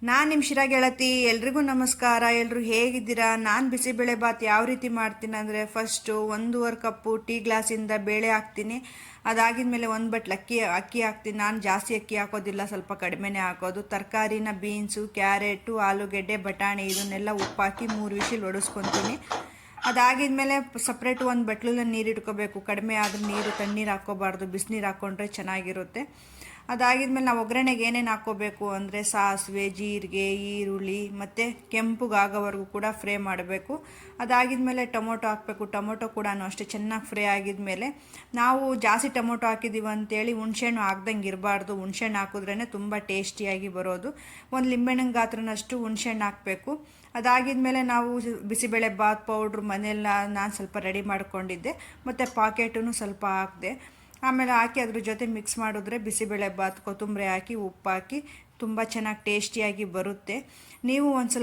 ನಾನು ನಿಮ್ಮ ಶಿರಾ ಗೆಳತಿ. ಎಲ್ರಿಗೂ ನಮಸ್ಕಾರ. ಎಲ್ಲರೂ ಹೇಗಿದ್ದೀರಾ? ನಾನು ಬಿಸಿಬೇಳೆ ಬಾತ್ ಯಾವ ರೀತಿ ಮಾಡ್ತೀನಿ ಅಂದರೆ, ಫಸ್ಟು 1.5 ಕಪ್ಪು ಟೀ ಗ್ಲಾಸಿಂದ ಬೇಳೆ ಹಾಕ್ತೀನಿ. ಅದಾಗಿದ್ಮೇಲೆ 1 ಬಟ್ಲು ಅಕ್ಕಿ ಹಾಕ್ತೀನಿ. ನಾನು ಜಾಸ್ತಿ ಅಕ್ಕಿ ಹಾಕೋದಿಲ್ಲ, ಸ್ವಲ್ಪ ಕಡಿಮೆನೇ ಹಾಕೋದು. ತರಕಾರಿನ ಬೀನ್ಸು, ಕ್ಯಾರೆಟು, ಆಲೂಗೆಡ್ಡೆ, ಬಟಾಣಿ ಇದನ್ನೆಲ್ಲ ಉಪ್ಪಾಕಿ 3 ವಿಷಿಲ್ ಹೊಡಿಸ್ಕೊತೀನಿ. ಅದಾಗಿದ್ಮೇಲೆ ಸಪ್ರೇಟ್ 1 ಬಟ್ಲಲ್ಲಿ ನೀರು ಇಟ್ಕೋಬೇಕು. ಕಡಿಮೆ ಆದ್ರೆ ನೀರು ತಣ್ಣೀರು ಹಾಕ್ಕೋಬಾರ್ದು, ಬಿಸಿನೀರು ಹಾಕ್ಕೊಂಡ್ರೆ ಚೆನ್ನಾಗಿರುತ್ತೆ. ಅದಾಗಿದ್ಮೇಲೆ ನಾವು ಒಗ್ಗರಣೆಗೆ ಏನೇನು ಹಾಕ್ಕೋಬೇಕು ಅಂದರೆ, ಸಾಸಿವೆ, ಜೀರಿಗೆ, ಈರುಳ್ಳಿ ಮತ್ತು ಕೆಂಪುಗಾಗೋವರೆಗೂ ಕೂಡ ಫ್ರೈ ಮಾಡಬೇಕು. ಅದಾಗಿದ್ಮೇಲೆ ಟೊಮೊಟೊ ಹಾಕಬೇಕು. ಟೊಮೊಟೊ ಕೂಡ ಅಷ್ಟೇ ಚೆನ್ನಾಗಿ ಫ್ರೈ ಆಗಿದ್ಮೇಲೆ, ನಾವು ಜಾಸ್ತಿ ಟೊಮೊಟೊ ಹಾಕಿದ್ದೀವಿ ಅಂತೇಳಿ ಹುಣ್ಸೆಹಣ್ಣು ಹಾಕ್ದಂಗೆ ಇರಬಾರ್ದು. ಹುಣ್ಸೆಹಣ್ಣು ಹಾಕಿದ್ರೇ ತುಂಬ ಟೇಸ್ಟಿಯಾಗಿ ಬರೋದು. ಒಂದು ಲಿಂಬೆಹಣ್ಣಿನ ಗಾತ್ರನಷ್ಟು ಹುಣ್ಸೆಹಣ್ಣು ಹಾಕಬೇಕು. ಅದಾಗಿದ್ಮೇಲೆ ನಾವು ಬಿಸಿಬೇಳೆ ಬಾತ್ ಪೌಡ್ರ್ ಮನೆಯಲ್ಲ ನಾನು ಸ್ವಲ್ಪ ರೆಡಿ ಮಾಡ್ಕೊಂಡಿದ್ದೆ, ಮತ್ತು ಪಾಕೆಟೂ ಸ್ವಲ್ಪ ಹಾಕಿದೆ. ಆಮೇಲೆ ಹಾಕಿ ಅದ್ರ ಜೊತೆ ಮಿಕ್ಸ್ ಮಾಡಿದ್ರೆ ಬಿಸಿಬೇಳೆ ಬಾತ್, ಕೊತ್ತಂಬರಿ ಹಾಕಿ, ಉಪ್ಪು ಹಾಕಿ ತುಂಬ ಚೆನ್ನಾಗಿ ಟೇಸ್ಟಿಯಾಗಿ ಬರುತ್ತೆ. ನೀವು ಒಂದ್ಸಲ